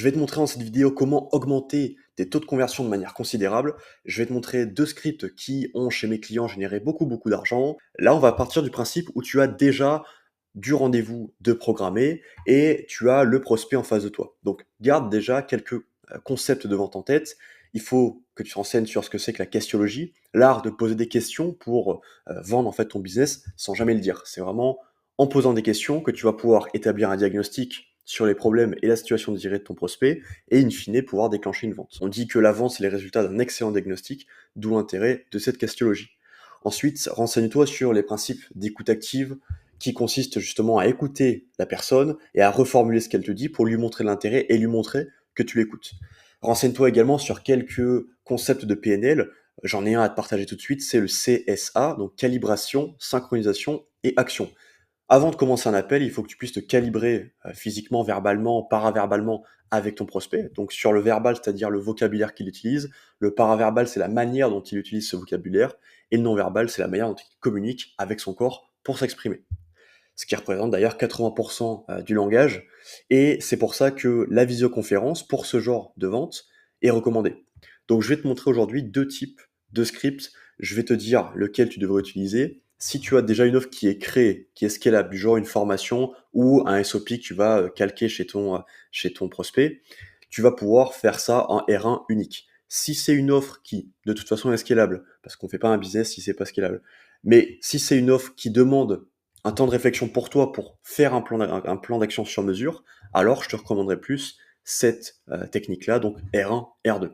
Je vais te montrer dans cette vidéo comment augmenter tes taux de conversion de manière considérable. Je vais te montrer 2 scripts qui ont chez mes clients généré beaucoup d'argent. Là, on va partir du principe où tu as déjà du rendez-vous de programmé et tu as le prospect en face de toi. Donc garde déjà quelques, concepts de vente en tête. Il faut que tu te renseignes sur ce que c'est que la questiologie, l'art de poser des questions pour, vendre en fait ton business sans jamais le dire. C'est vraiment en posant des questions que tu vas pouvoir établir un diagnostic sur les problèmes et la situation désirée de ton prospect et in fine pouvoir déclencher une vente. On dit que la vente, c'est les résultats d'un excellent diagnostic, d'où l'intérêt de cette questiologie. Ensuite, renseigne-toi sur les principes d'écoute active qui consistent justement à écouter la personne et à reformuler ce qu'elle te dit pour lui montrer l'intérêt et lui montrer que tu l'écoutes. Renseigne-toi également sur quelques concepts de PNL. J'en ai un à te partager tout de suite, c'est le CSA, donc calibration, synchronisation et action. Avant de commencer un appel, il faut que tu puisses te calibrer, physiquement, verbalement, paraverbalement avec ton prospect. Donc sur le verbal, c'est-à-dire le vocabulaire qu'il utilise, le paraverbal, c'est la manière dont il utilise ce vocabulaire et le non-verbal, c'est la manière dont il communique avec son corps pour s'exprimer. Ce qui représente d'ailleurs 80 du langage et c'est pour ça que la visioconférence, pour ce genre de vente, est recommandée. Donc je vais te montrer aujourd'hui 2 types de scripts. Je vais te dire lequel tu devrais utiliser. Si tu as déjà une offre qui est créée, qui est scalable, du genre une formation ou un SOP que tu vas, calquer chez ton prospect, tu vas pouvoir faire ça en R1 unique. Si c'est une offre qui, de toute façon, est scalable, parce qu'on ne fait pas un business si c'est pas scalable, mais si c'est une offre qui demande un temps de réflexion pour toi pour faire un plan d'action sur mesure, alors je te recommanderais plus cette technique-là, donc R1, R2.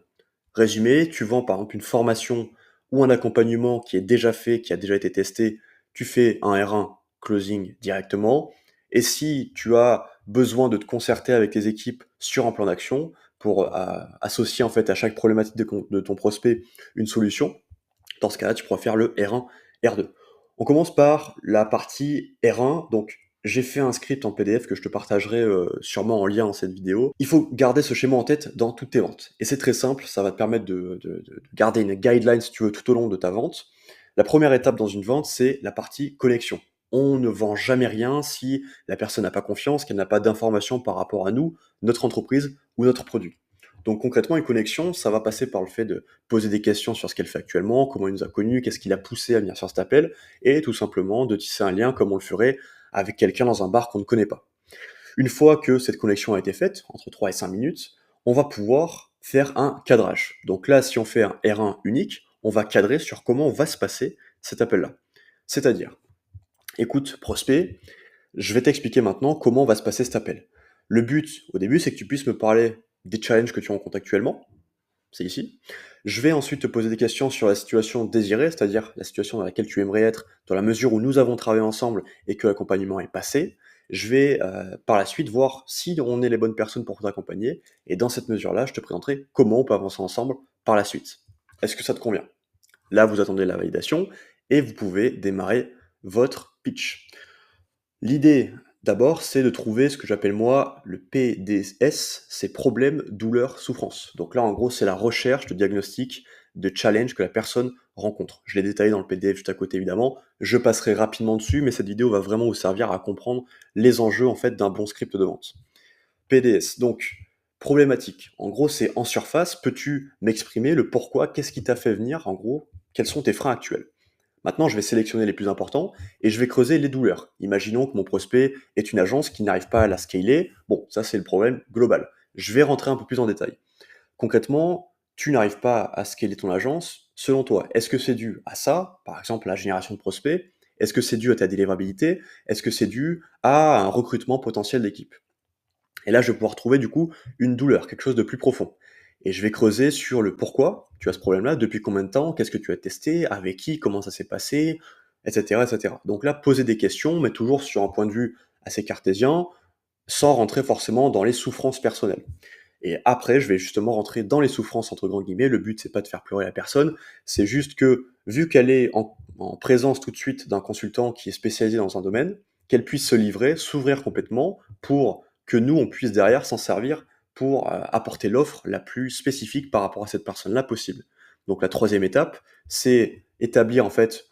Résumé, tu vends par exemple une formation ou un accompagnement qui est déjà fait, qui a déjà été testé, tu fais un R1 closing directement. Et si tu as besoin de te concerter avec tes équipes sur un plan d'action pour associer en fait à chaque problématique de ton prospect une solution, dans ce cas-là, tu pourras faire le R1, R2. On commence par la partie R1. Donc, j'ai fait un script en PDF que je te partagerai sûrement en lien dans cette vidéo. Il faut garder ce schéma en tête dans toutes tes ventes. Et c'est très simple, ça va te permettre de garder une guideline, si tu veux, tout au long de ta vente. La première étape dans une vente, c'est la partie connexion. On ne vend jamais rien si la personne n'a pas confiance, qu'elle n'a pas d'informations par rapport à nous, notre entreprise ou notre produit. Donc concrètement, une connexion, ça va passer par le fait de poser des questions sur ce qu'elle fait actuellement, comment il nous a connus, qu'est-ce qui l'a poussé à venir sur cet appel, et tout simplement de tisser un lien comme on le ferait avec quelqu'un dans un bar qu'on ne connaît pas. Une fois que cette connexion a été faite, entre 3 et 5 minutes, on va pouvoir faire un cadrage. Donc là, si on fait un R1 unique, on va cadrer sur comment va se passer cet appel-là. C'est-à-dire, écoute, prospect, je vais t'expliquer maintenant comment va se passer cet appel. Le but, au début, c'est que tu puisses me parler des challenges que tu rencontres actuellement, c'est ici. Je vais ensuite te poser des questions sur la situation désirée, c'est-à-dire la situation dans laquelle tu aimerais être, dans la mesure où nous avons travaillé ensemble et que l'accompagnement est passé. Je vais par la suite voir si on est les bonnes personnes pour t'accompagner, et dans cette mesure-là, je te présenterai comment on peut avancer ensemble par la suite. Est-ce que ça te convient? Là, vous attendez la validation et vous pouvez démarrer votre pitch. L'idée, d'abord, c'est de trouver ce que j'appelle moi le PDS, c'est problème, douleur, souffrance. Donc là, en gros, c'est la recherche de diagnostic, de challenge que la personne rencontre. Je l'ai détaillé dans le PDF juste à côté, évidemment. Je passerai rapidement dessus, mais cette vidéo va vraiment vous servir à comprendre les enjeux, en fait, d'un bon script de vente. PDS, donc, problématique. En gros, c'est en surface, peux-tu m'exprimer le pourquoi, qu'est-ce qui t'a fait venir, en gros, quels sont tes freins actuels? Maintenant, je vais sélectionner les plus importants et je vais creuser les douleurs. Imaginons que mon prospect est une agence qui n'arrive pas à la scaler. Bon, ça c'est le problème global. Je vais rentrer un peu plus en détail. Concrètement, tu n'arrives pas à scaler ton agence. Selon toi, est-ce que c'est dû à ça, par exemple la génération de prospects? Est-ce que c'est dû à ta délivrabilité? Est-ce que c'est dû à un recrutement potentiel d'équipe? Et là, je vais pouvoir trouver du coup une douleur, quelque chose de plus profond. Et je vais creuser sur le pourquoi tu as ce problème-là, depuis combien de temps, qu'est-ce que tu as testé, avec qui, comment ça s'est passé, etc., etc. Donc là, poser des questions, mais toujours sur un point de vue assez cartésien, sans rentrer forcément dans les souffrances personnelles. Et après, je vais justement rentrer dans les souffrances entre grands guillemets. Le but, c'est pas de faire pleurer la personne, c'est juste que, vu qu'elle est en présence tout de suite d'un consultant qui est spécialisé dans un domaine, qu'elle puisse se livrer, s'ouvrir complètement pour que nous, on puisse derrière s'en servir pour apporter l'offre la plus spécifique par rapport à cette personne-là possible. Donc la troisième étape, c'est établir en fait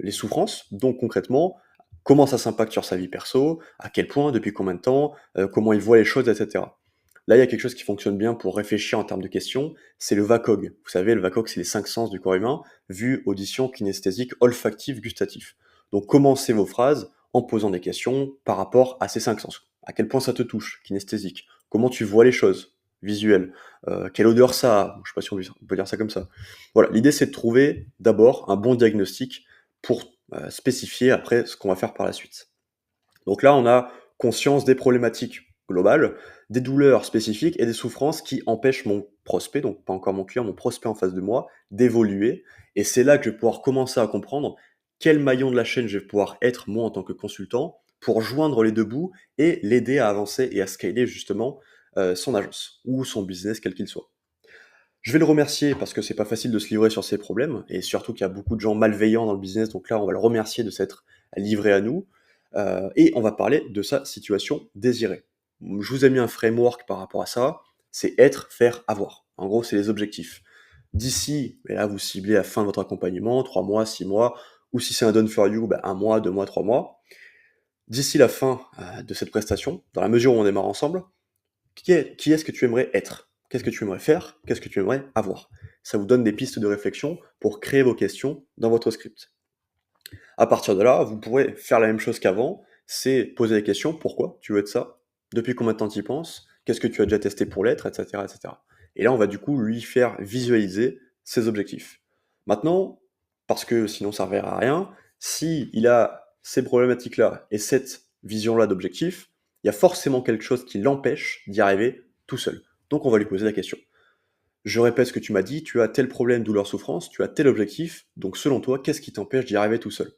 les souffrances. Donc concrètement, comment ça s'impacte sur sa vie perso, à quel point, depuis combien de temps, comment il voit les choses, etc. Là, il y a quelque chose qui fonctionne bien pour réfléchir en termes de questions, c'est le VACOG. Vous savez, le VACOG, c'est les 5 sens du corps humain: vue, audition, kinesthésique, olfactif, gustatif. Donc commencez vos phrases en posant des questions par rapport à ces 5 sens. À quel point ça te touche, kinesthésique? Comment tu vois les choses, visuel? Quelle odeur ça a? Je sais pas si on peut dire ça comme ça. Voilà, l'idée c'est de trouver d'abord un bon diagnostic pour spécifier après ce qu'on va faire par la suite. Donc là, on a conscience des problématiques globales, des douleurs spécifiques et des souffrances qui empêchent mon prospect, donc pas encore mon client, mon prospect en face de moi, d'évoluer. Et c'est là que je vais pouvoir commencer à comprendre quel maillon de la chaîne je vais pouvoir être moi en tant que consultant pour joindre les deux bouts et l'aider à avancer et à scaler justement son agence ou son business quel qu'il soit. Je vais le remercier parce que c'est pas facile de se livrer sur ses problèmes et surtout qu'il y a beaucoup de gens malveillants dans le business, donc là, on va le remercier de s'être livré à nous, et on va parler de sa situation désirée. Je vous ai mis un framework par rapport à ça, c'est être, faire, avoir. En gros, c'est les objectifs. D'ici, et là, vous ciblez la fin de votre accompagnement, 3 mois, 6 mois, ou si c'est un done for you, 1 mois, 2 mois, 3 mois. D'ici la fin de cette prestation, dans la mesure où on démarre ensemble, qui est-ce que tu aimerais être? Qu'est-ce que tu aimerais faire? Qu'est-ce que tu aimerais avoir? Ça vous donne des pistes de réflexion pour créer vos questions dans votre script. À partir de là, vous pourrez faire la même chose qu'avant, c'est poser les questions: pourquoi tu veux être ça? Depuis combien de temps tu y penses? Qu'est-ce que tu as déjà testé pour l'être? Et cetera, et cetera. Et là, on va du coup lui faire visualiser ses objectifs. Maintenant, parce que sinon ça ne servira à rien, si il a ces problématiques-là et cette vision-là d'objectif, il y a forcément quelque chose qui l'empêche d'y arriver tout seul. Donc on va lui poser la question. Je répète ce que tu m'as dit, tu as tel problème, douleur, souffrance, tu as tel objectif, donc selon toi, qu'est-ce qui t'empêche d'y arriver tout seul?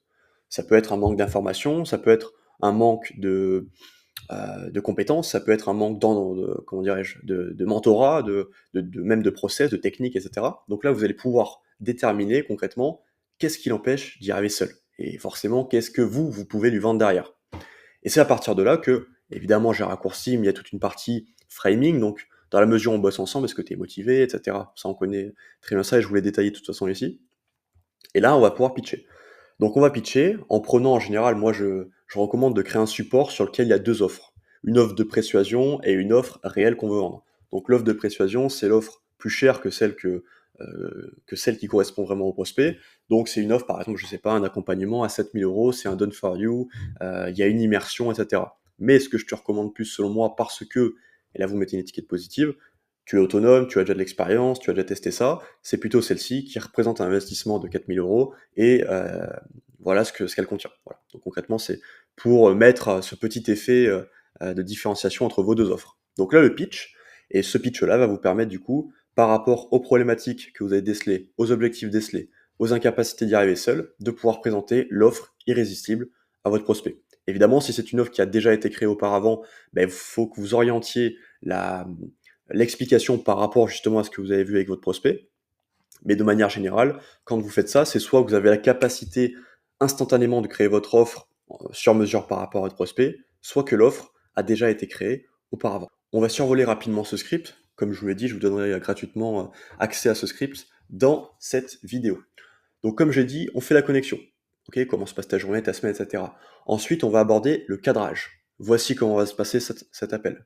Ça peut être un manque d'information, ça peut être un manque de compétences, ça peut être un manque comment dirais-je, de mentorat, même de process, de technique, etc. Donc là, vous allez pouvoir déterminer concrètement qu'est-ce qui l'empêche d'y arriver seul. Et forcément, qu'est-ce que vous pouvez lui vendre derrière. Et c'est à partir de là que, évidemment, j'ai raccourci, mais il y a toute une partie framing, donc dans la mesure où on bosse ensemble, est-ce que tu es motivé, etc. Ça, on connaît très bien ça et je vous l'ai détaillé de toute façon ici. Et là, on va pouvoir pitcher. Donc on va pitcher en prenant en général, moi je recommande de créer un support sur lequel il y a deux offres. Une offre de persuasion et une offre réelle qu'on veut vendre. Donc l'offre de persuasion, c'est l'offre plus chère que celle qui correspond vraiment au prospect. Donc c'est une offre, par exemple, je sais pas, un accompagnement à 7 000 €, c'est un done for you, il y a une immersion, etc. Mais ce que je te recommande plus selon moi, parce que, et là vous mettez une étiquette positive, tu es autonome, tu as déjà de l'expérience, tu as déjà testé ça, c'est plutôt celle-ci qui représente un investissement de 4 000 € et voilà ce qu'elle contient. Voilà. Donc concrètement, c'est pour mettre ce petit effet de différenciation entre vos deux offres. Donc là, le pitch, et ce pitch-là va vous permettre du coup, par rapport aux problématiques que vous avez décelées, aux objectifs décelés, aux incapacités d'y arriver seul, de pouvoir présenter l'offre irrésistible à votre prospect. Évidemment, si c'est une offre qui a déjà été créée auparavant, il faut que vous orientiez l'explication par rapport justement à ce que vous avez vu avec votre prospect. Mais de manière générale, quand vous faites ça, c'est soit vous avez la capacité instantanément de créer votre offre sur mesure par rapport à votre prospect, soit que l'offre a déjà été créée auparavant. On va survoler rapidement ce script. Comme je vous l'ai dit, je vous donnerai gratuitement accès à ce script dans cette vidéo. Donc comme j'ai dit, on fait la connexion. Ok, comment se passe ta journée, ta semaine, etc. Ensuite, on va aborder le cadrage. Voici comment va se passer cet appel.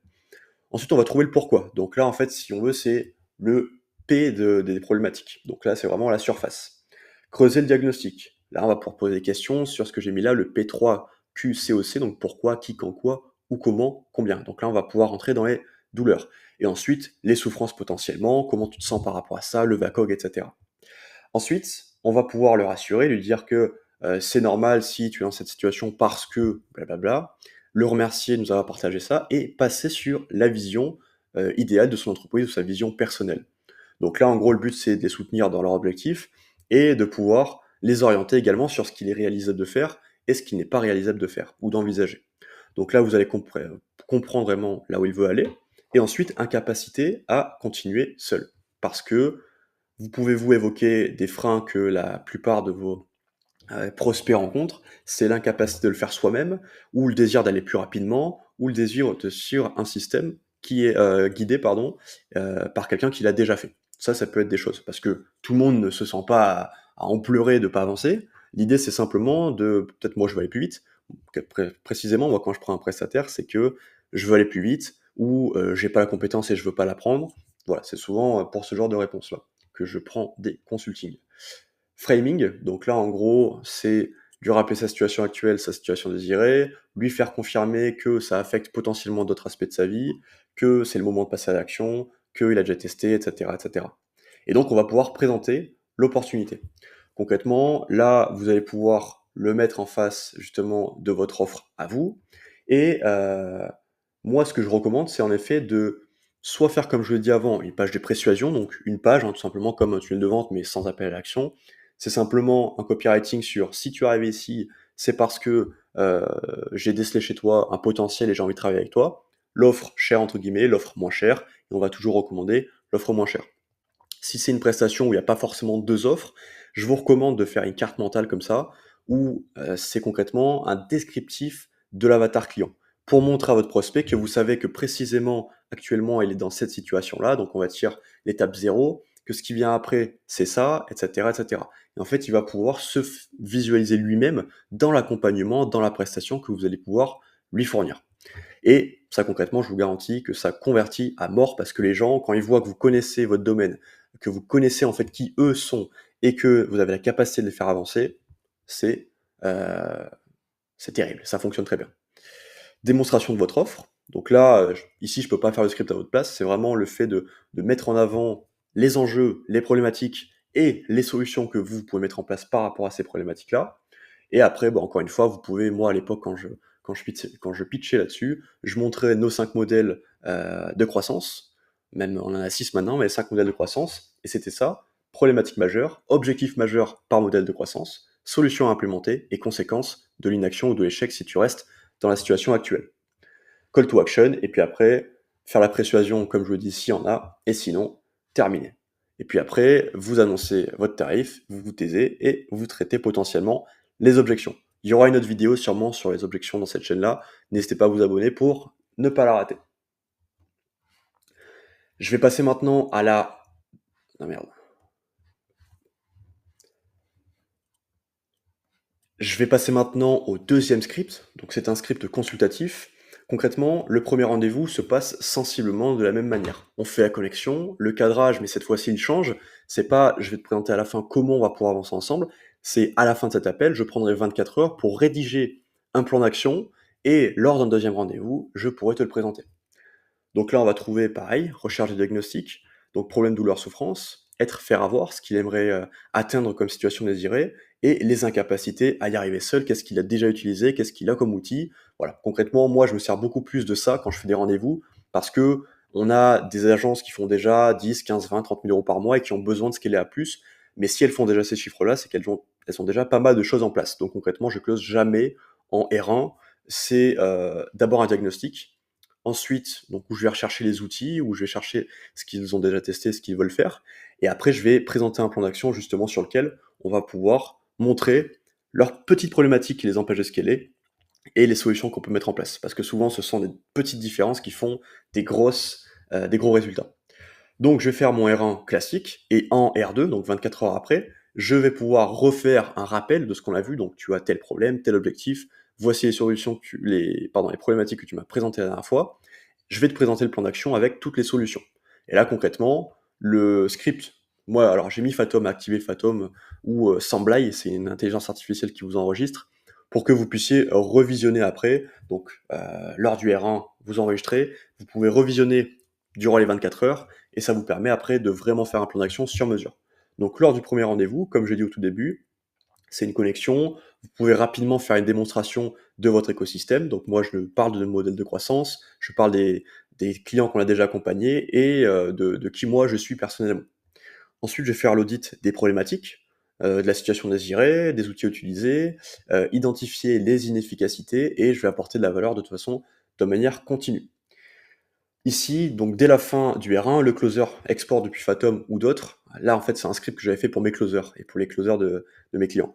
Ensuite, on va trouver le pourquoi. Donc là, en fait, si on veut, c'est le P des problématiques. Donc là, c'est vraiment la surface. Creuser le diagnostic. Là, on va pouvoir poser des questions sur ce que j'ai mis là, le P3QCOC, donc pourquoi, qui, quand, quoi, où, comment, combien. Donc là, on va pouvoir rentrer dans les douleurs. Et ensuite, les souffrances potentiellement, comment tu te sens par rapport à ça, le VACOG, etc. Ensuite, on va pouvoir le rassurer, lui dire que c'est normal si tu es dans cette situation parce que blablabla, le remercier de nous avoir partagé ça et passer sur la vision idéale de son entreprise ou sa vision personnelle. Donc là, en gros, le but, c'est de les soutenir dans leur objectif et de pouvoir les orienter également sur ce qu'il est réalisable de faire et ce qui n'est pas réalisable de faire ou d'envisager. Donc là, vous allez comprendre vraiment là où il veut aller et ensuite incapacité à continuer seul. Parce que vous pouvez-vous évoquer des freins que la plupart de vos prospects rencontrent, c'est l'incapacité de le faire soi-même, ou le désir d'aller plus rapidement, ou le désir de suivre un système qui est guidé par quelqu'un qui l'a déjà fait. Ça peut être des choses, parce que tout le monde ne se sent pas à en pleurer de ne pas avancer. L'idée, c'est simplement de, peut-être moi je veux aller plus vite, précisément, moi quand je prends un prestataire, c'est que je veux aller plus vite, ou j'ai pas la compétence et je veux pas l'apprendre. Voilà, c'est souvent pour ce genre de réponse-là que je prends des consultings. Framing, donc là en gros, c'est lui rappeler sa situation actuelle, sa situation désirée, lui faire confirmer que ça affecte potentiellement d'autres aspects de sa vie, que c'est le moment de passer à l'action, qu'il a déjà testé, et cetera, et cetera. Et donc on va pouvoir présenter l'opportunité. Concrètement, là, vous allez pouvoir le mettre en face justement de votre offre à vous. Et moi, ce que je recommande, c'est en effet de soit faire comme je l'ai dit avant, une page de persuasion, donc une page, hein, tout simplement comme un tunnel de vente, mais sans appel à l'action. C'est simplement un copywriting sur si tu arrives ici, c'est parce que j'ai décelé chez toi un potentiel et j'ai envie de travailler avec toi. L'offre chère entre guillemets, l'offre moins chère, et on va toujours recommander l'offre moins chère. Si c'est une prestation où il n'y a pas forcément 2 offres, je vous recommande de faire une carte mentale comme ça, où c'est concrètement un descriptif de l'avatar client. Pour montrer à votre prospect que vous savez que précisément, actuellement, il est dans cette situation-là, donc on va dire l'étape 0, que ce qui vient après, c'est ça, et cetera, et cetera. Et en fait, il va pouvoir se visualiser lui-même dans l'accompagnement, dans la prestation que vous allez pouvoir lui fournir. Et ça concrètement, je vous garantis que ça convertit à mort parce que les gens, quand ils voient que vous connaissez votre domaine, que vous connaissez en fait qui eux sont et que vous avez la capacité de les faire avancer, c'est euh, c'est terrible, ça fonctionne très bien. Démonstration de votre offre. Donc là, ici, je peux pas faire le script à votre place, c'est vraiment le fait de mettre en avant les enjeux, les problématiques et les solutions que vous pouvez mettre en place par rapport à ces problématiques-là. Et après, bah, encore une fois, vous pouvez, moi à l'époque, quand je pitchais là-dessus, je montrais nos 5 modèles de croissance, même on en a 6 maintenant, mais 5 modèles de croissance, et c'était ça, problématique majeure, objectif majeur par modèle de croissance, solution à implémenter et conséquences de l'inaction ou de l'échec si tu restes dans la situation actuelle. Call to action, et puis après, faire la persuasion, comme je vous dis, s'il y en a, et sinon, terminer. Et puis après, vous annoncez votre tarif, vous vous taisez, et vous traitez potentiellement les objections. Il y aura une autre vidéo sûrement sur les objections dans cette chaîne-là. N'hésitez pas à vous abonner pour ne pas la rater. Je vais passer maintenant à la... Ah merde. Je vais passer maintenant au deuxième script. Donc c'est un script consultatif. Concrètement, le premier rendez-vous se passe sensiblement de la même manière. On fait la connexion, le cadrage, mais cette fois-ci il change. C'est pas je vais te présenter à la fin comment on va pouvoir avancer ensemble. C'est à la fin de cet appel, je prendrai 24 heures pour rédiger un plan d'action et lors d'un deuxième rendez-vous, je pourrai te le présenter. Donc là, on va trouver pareil, recherche de diagnostic, donc problème, douleur, souffrance, être, faire, avoir, ce qu'il aimerait atteindre comme situation désirée, et les incapacités à y arriver seul, qu'est-ce qu'il a déjà utilisé, qu'est-ce qu'il a comme outil. Voilà, concrètement, moi, je me sers beaucoup plus de ça quand je fais des rendez-vous, parce que on a des agences qui font déjà 10, 15, 20, 30 000 euros par mois et qui ont besoin de scaler à plus, mais si elles font déjà ces chiffres-là, c'est qu'elles ont déjà pas mal de choses en place. Donc concrètement, je close jamais en R1, c'est d'abord un diagnostic, ensuite, donc où je vais rechercher les outils, où je vais chercher ce qu'ils ont déjà testé, ce qu'ils veulent faire. Et après, je vais présenter un plan d'action justement sur lequel on va pouvoir montrer leurs petites problématiques qui les empêchent de scaler et les solutions qu'on peut mettre en place. Parce que souvent, ce sont des petites différences qui font des gros résultats. Donc, je vais faire mon R1 classique et en R2, donc 24 heures après, je vais pouvoir refaire un rappel de ce qu'on a vu. Donc, tu as tel problème, tel objectif. Voici les solutions, les problématiques que tu m'as présentées la dernière fois. Je vais te présenter le plan d'action avec toutes les solutions. Et là, concrètement, le script, moi, alors j'ai mis Fathom, activé Fathom ou Samblai, c'est une intelligence artificielle qui vous enregistre pour que vous puissiez revisionner après. Donc, lors du R1, vous enregistrez, vous pouvez revisionner durant les 24 heures et ça vous permet après de vraiment faire un plan d'action sur mesure. Donc, lors du premier rendez-vous, comme j'ai dit au tout début, c'est une connexion. Vous pouvez rapidement faire une démonstration de votre écosystème. Donc moi, je parle de modèle de croissance, je parle des clients qu'on a déjà accompagnés et de qui moi je suis personnellement. Ensuite, je vais faire l'audit des problématiques, de la situation désirée, des outils utilisés, identifier les inefficacités et je vais apporter de la valeur de toute façon de manière continue. Ici, donc dès la fin du R1, le closer exporte depuis Fathom ou d'autres. Là, en fait, c'est un script que j'avais fait pour mes closers et pour les closers de mes clients.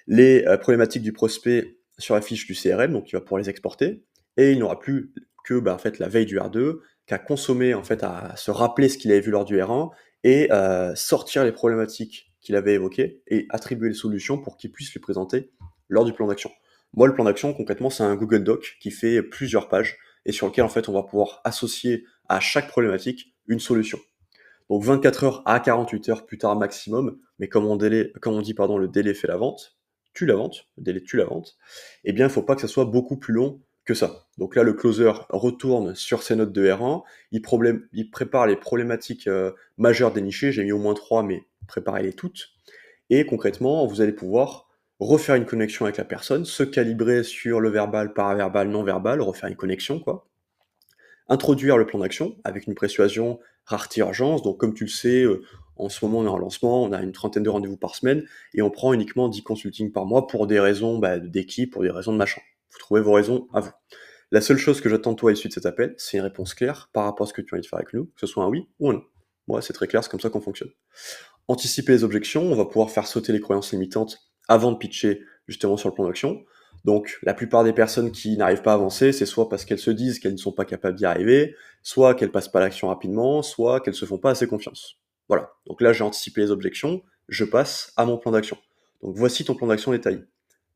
Les problématiques du prospect sur la fiche du CRM, donc il va pouvoir les exporter, et il n'aura plus que en fait, la veille du R2, qu'à consommer, en fait, à se rappeler ce qu'il avait vu lors du R1, et sortir les problématiques qu'il avait évoquées, et attribuer les solutions pour qu'il puisse les présenter lors du plan d'action. Moi, le plan d'action, concrètement, c'est un Google Doc qui fait plusieurs pages, et sur lequel en fait on va pouvoir associer à chaque problématique une solution. Donc 24 heures à 48 heures plus tard maximum, mais comme on dit pardon, le délai fait la vente, tue la vente, le délai tue la vente, eh bien il ne faut pas que ça soit beaucoup plus long que ça. Donc là, le closer retourne sur ses notes de R1, il prépare les problématiques majeures dénichées, j'ai mis au moins 3, mais préparez-les toutes, et concrètement, vous allez pouvoir refaire une connexion avec la personne, se calibrer sur le verbal, paraverbal, non-verbal, refaire une connexion, quoi. Introduire le plan d'action avec une persuasion rareté-urgence. Donc, comme tu le sais, en ce moment, on est en lancement, on a une trentaine de rendez-vous par semaine et on prend uniquement 10 consultings par mois pour des raisons d'équipe, pour des raisons de machin. Vous trouvez vos raisons à vous. La seule chose que j'attends de toi à l'issue de cet appel, c'est une réponse claire par rapport à ce que tu as envie de faire avec nous, que ce soit un oui ou un non. Moi, c'est très clair, c'est comme ça qu'on fonctionne. Anticiper les objections, on va pouvoir faire sauter les croyances limitantes avant de pitcher justement sur le plan d'action. Donc la plupart des personnes qui n'arrivent pas à avancer, c'est soit parce qu'elles se disent qu'elles ne sont pas capables d'y arriver, soit qu'elles passent pas à l'action rapidement, soit qu'elles se font pas assez confiance. Voilà, donc là j'ai anticipé les objections, je passe à mon plan d'action. Donc voici ton plan d'action détaillé.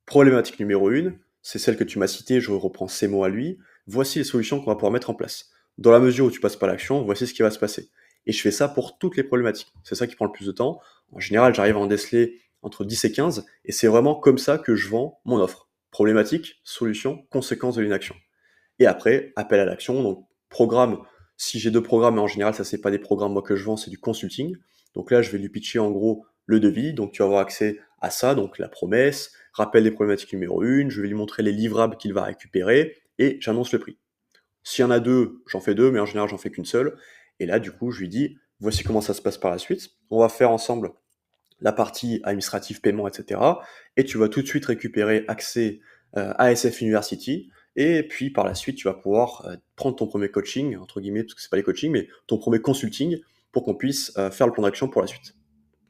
Problématique numéro 1, c'est celle que tu m'as citée, je reprends ces mots à lui. Voici les solutions qu'on va pouvoir mettre en place. Dans la mesure où tu passes pas à l'action, voici ce qui va se passer. Et je fais ça pour toutes les problématiques. C'est ça qui prend le plus de temps. En général, j'arrive à en déceler entre 10 et 15, et c'est vraiment comme ça que je vends mon offre. Problématique, solution, conséquence de l'inaction. Et après, appel à l'action, donc programme, si j'ai deux programmes, mais en général, ça c'est pas des programmes moi que je vends, c'est du consulting. Donc là, je vais lui pitcher en gros le devis, donc tu vas avoir accès à ça, donc la promesse, rappel des problématiques numéro 1, je vais lui montrer les livrables qu'il va récupérer, et j'annonce le prix. S'il y en a deux, j'en fais deux, mais en général, j'en fais qu'une seule. Et là, du coup, je lui dis, voici comment ça se passe par la suite. On va faire ensemble la partie administrative, paiement, etc. Et tu vas tout de suite récupérer accès à SF University. Et puis par la suite, tu vas pouvoir prendre ton premier coaching, entre guillemets, parce que c'est pas les coachings, mais ton premier consulting pour qu'on puisse faire le plan d'action pour la suite.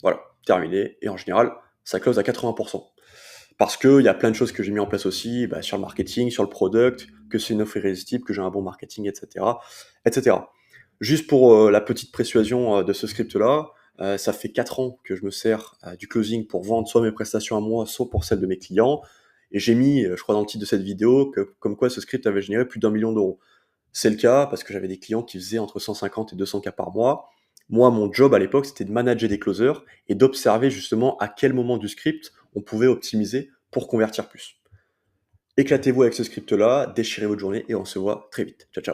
Voilà, terminé. Et en général, ça close à 80%. Parce qu'il y a plein de choses que j'ai mis en place aussi, sur le marketing, sur le product, que c'est une offre irrésistible, que j'ai un bon marketing, etc. etc. Juste pour la petite persuasion de ce script-là, ça fait 4 ans que je me sers du closing pour vendre soit mes prestations à moi, soit pour celles de mes clients. Et j'ai mis, je crois dans le titre de cette vidéo, comme quoi ce script avait généré plus d'1 million d'euros. C'est le cas parce que j'avais des clients qui faisaient entre 150 et 200 cas par mois. Moi, mon job à l'époque, c'était de manager des closers et d'observer justement à quel moment du script on pouvait optimiser pour convertir plus. Éclatez-vous avec ce script-là, déchirez votre journée et on se voit très vite. Ciao, ciao.